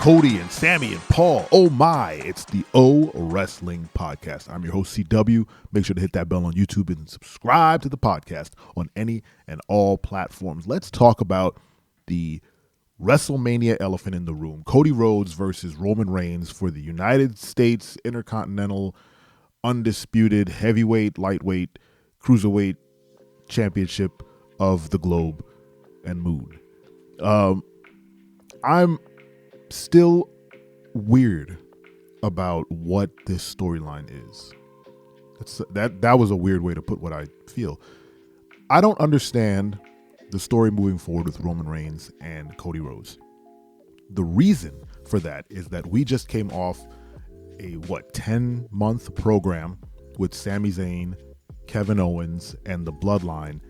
Cody and Sami and Paul. Oh my, it's the O Wrestling Podcast. I'm your host, CW. Make sure to hit that bell on YouTube and subscribe to the podcast on any and all platforms. Let's talk about the WrestleMania elephant in the room. Cody Rhodes versus Roman Reigns for the United States Intercontinental Undisputed Heavyweight, Lightweight, Cruiserweight Championship of the Globe and Moon. I'm still weird about what this storyline is. That was a weird way to put what I feel. I don't understand the story moving forward with Roman Reigns and Cody Rhodes. The reason for that is that we just came off a 10-month program with Sami Zayn, Kevin Owens, and the Bloodline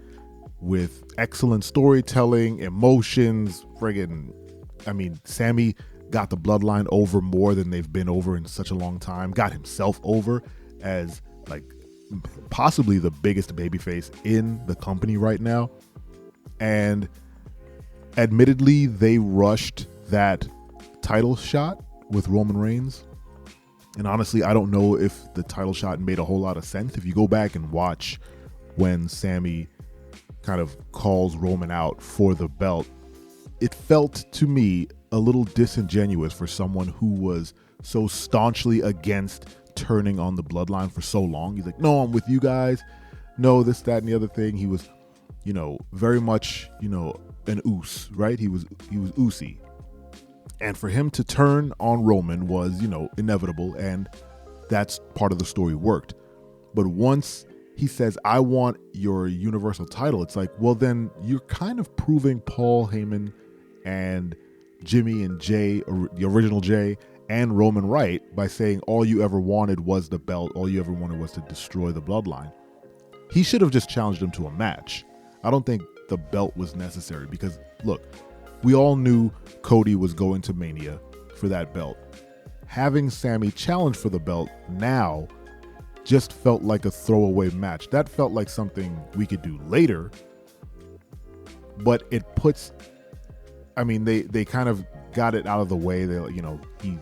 with excellent storytelling, emotions, Sami got the Bloodline over more than they've been over in such a long time, got himself over as possibly the biggest babyface in the company right now. And admittedly, they rushed that title shot with Roman Reigns. And honestly, I don't know if the title shot made a whole lot of sense. If you go back and watch when Sami kind of calls Roman out for the belt, it felt to me a little disingenuous for someone who was so staunchly against turning on the Bloodline for so long. He's like, no, I'm with you guys. No, this, that, and the other thing. He was, very much, an oos, right? He was oosy. And for him to turn on Roman was, inevitable. And that's part of the story worked. But once he says, I want your Universal title, it's like, well, then you're kind of proving Paul Heyman and Jimmy and Jay, the original Jay, and Roman right by saying all you ever wanted was the belt, all you ever wanted was to destroy the Bloodline. He should have just challenged him to a match. I don't think the belt was necessary because, look, we all knew Cody was going to Mania for that belt. Having Sami challenge for the belt now just felt like a throwaway match. That felt like something we could do later, but it puts... they kind of got it out of the way. He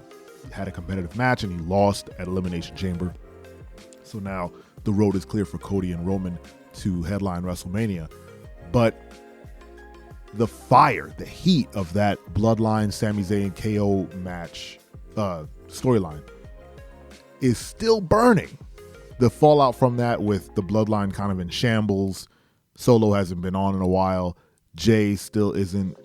had a competitive match and he lost at Elimination Chamber. So now the road is clear for Cody and Roman to headline WrestleMania. But the fire, the heat of that Bloodline Sami Zayn KO match storyline is still burning. The fallout from that with the Bloodline kind of in shambles. Solo hasn't been on in a while. Jay still isn't,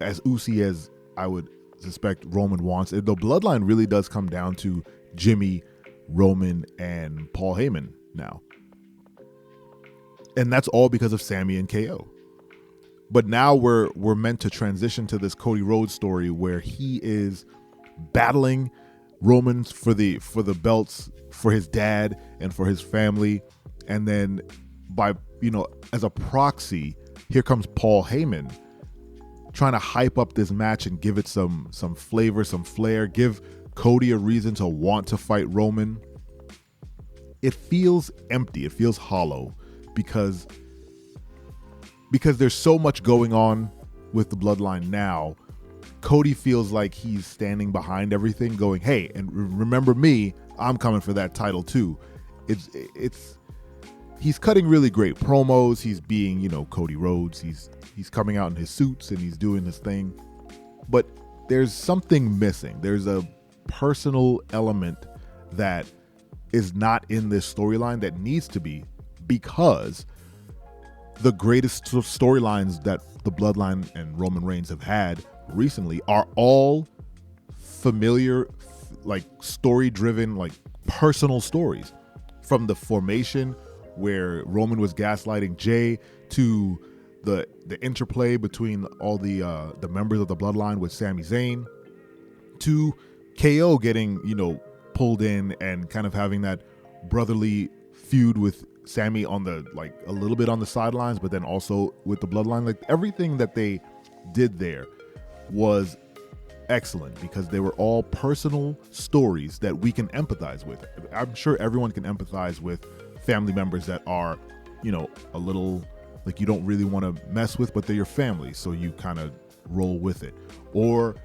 as oozy as I would suspect Roman wants. The Bloodline really does come down to Jimmy, Roman, and Paul Heyman now. And that's all because of Sami and KO. But now we're meant to transition to this Cody Rhodes story where he is battling Roman for the belts for his dad and for his family. And then as a proxy, here comes Paul Heyman trying to hype up this match and give it some flavor, some flair, give Cody a reason to want to fight Roman. It feels empty. It feels hollow because there's so much going on with the Bloodline now. Cody feels like he's standing behind everything going, hey, and remember me, I'm coming for that title too. He's cutting really great promos. He's being, Cody Rhodes. He's coming out in his suits and he's doing this thing. But there's something missing. There's a personal element that is not in this storyline that needs to be, because the greatest storylines that the Bloodline and Roman Reigns have had recently are all familiar, story-driven, personal stories. From the formation where Roman was gaslighting Jay to the interplay between all the members of the Bloodline with Sami Zayn to KO getting, pulled in and kind of having that brotherly feud with Sami on the, a little bit on the sidelines, but then also with the Bloodline. Everything that they did there was excellent because they were all personal stories that we can empathize with. I'm sure everyone can empathize with family members that are, a little you don't really want to mess with, but they're your family, so you kind of roll with it. Or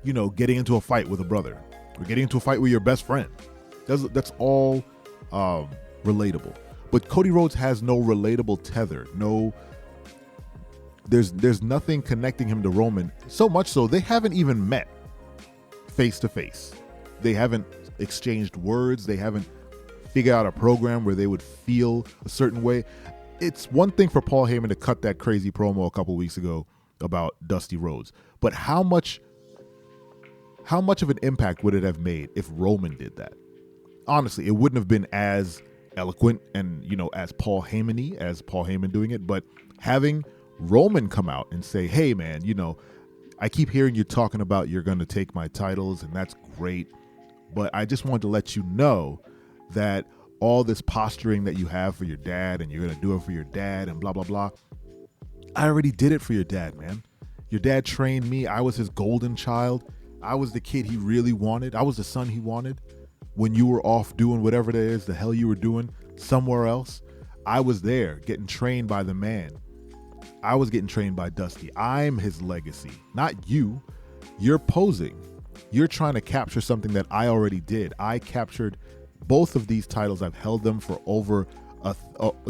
getting into a fight with a brother or getting into a fight with your best friend. That's all relatable. But Cody Rhodes has no relatable tether. There's nothing connecting him to Roman. So much so they haven't even met face to face. They haven't exchanged words. They haven't figured out a program where they would feel a certain way. It's one thing for Paul Heyman to cut that crazy promo a couple weeks ago about Dusty Rhodes, but how much of an impact would it have made if Roman did that? Honestly, it wouldn't have been as eloquent and as Paul Heyman-y as Paul Heyman doing it, but having Roman come out and say, hey man, I keep hearing you talking about you're going to take my titles, and that's great, but I just wanted to let you know that all this posturing that you have for your dad and you're going to do it for your dad and blah, blah, blah. I already did it for your dad, man. Your dad trained me. I was his golden child. I was the kid he really wanted. I was the son he wanted. When you were off doing whatever it is the hell you were doing somewhere else, I was there getting trained by the man. I was getting trained by Dusty. I'm his legacy, not you. You're posing. You're trying to capture something that I already did. I captured both of these titles. I've held them for over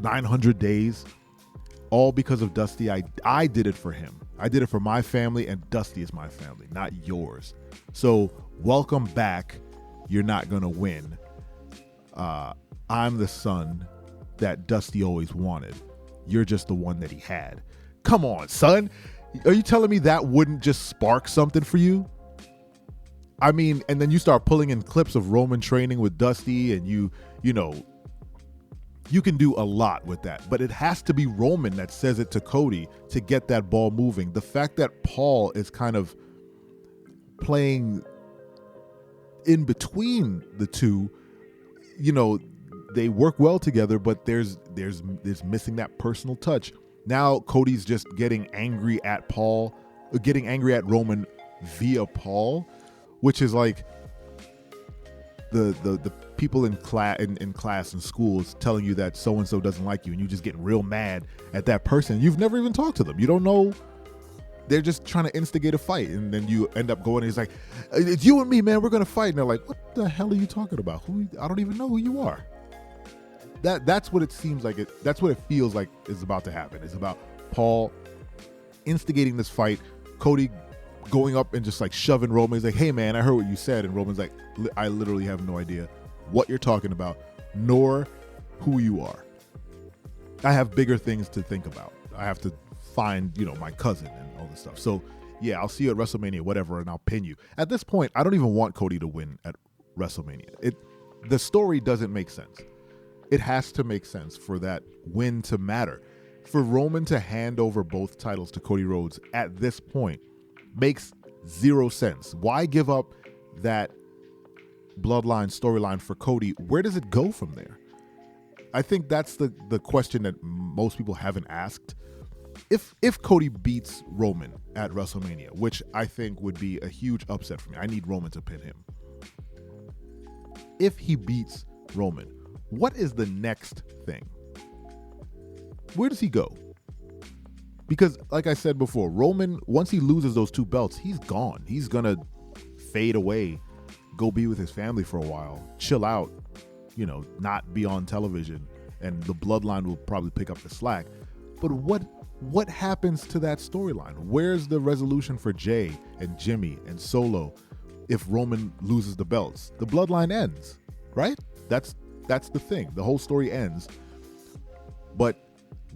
900 days, all because of Dusty. I did it for him. I did it for my family, and Dusty is my family, not yours. So welcome back. You're not going to win. I'm the son that Dusty always wanted. You're just the one that he had. Come on, son. Are you telling me that wouldn't just spark something for you? I mean, and then you start pulling in clips of Roman training with Dusty, and you can do a lot with that, but it has to be Roman that says it to Cody to get that ball moving. The fact that Paul is kind of playing in between the two, they work well together, but there's missing that personal touch. Now Cody's just getting angry at Roman via Paul, which is like the people in class and schools telling you that so and so doesn't like you, and you just get real mad at that person. You've never even talked to them. You don't know. They're just trying to instigate a fight, and then you end up going and he's like, it's you and me, man, we're gonna fight. And they're like, what the hell are you talking about? I don't even know who you are. That's what it seems like. That's what it feels like is about to happen. It's about Paul instigating this fight, Cody going up and just like shoving Roman. He's like, hey man, I heard what you said. And Roman's like, I literally have no idea what you're talking about, nor who you are. I have bigger things to think about. I have to find, my cousin and all this stuff. So yeah, I'll see you at WrestleMania, whatever, and I'll pin you. At this point, I don't even want Cody to win at WrestleMania. The story doesn't make sense. It has to make sense for that win to matter. For Roman to hand over both titles to Cody Rhodes at this point makes zero sense. Why give up that bloodline storyline for Cody? Where does it go from there? I think that's the question that most people haven't asked. If Cody beats Roman at WrestleMania, which I think would be a huge upset for me, I need Roman to pin him. If he beats Roman, what is the next thing? Where does he go? Because like I said before, Roman, once he loses those two belts, he's gone. He's going to fade away, go be with his family for a while, chill out, not be on television, and the bloodline will probably pick up the slack. But what happens to that storyline? Where's the resolution for Jay and Jimmy and Solo if Roman loses the belts? The bloodline ends, right? That's the thing. The whole story ends. But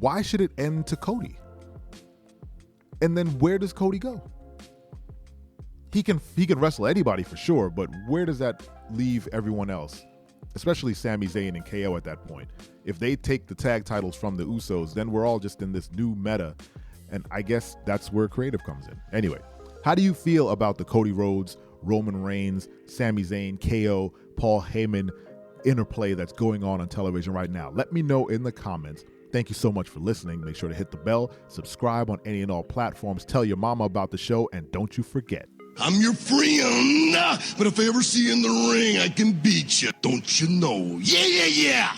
why should it end to Cody? And then where does Cody go? He can wrestle anybody for sure, but where does that leave everyone else? Especially Sami Zayn and KO at that point. If they take the tag titles from the Usos, then we're all just in this new meta. And I guess that's where creative comes in. Anyway, how do you feel about the Cody Rhodes, Roman Reigns, Sami Zayn, KO, Paul Heyman interplay that's going on television right now? Let me know in the comments. Thank you so much for listening. Make sure to hit the bell, subscribe on any and all platforms, tell your mama about the show, and don't you forget, I'm your friend, but if I ever see you in the ring, I can beat you. Don't you know? Yeah, yeah, yeah.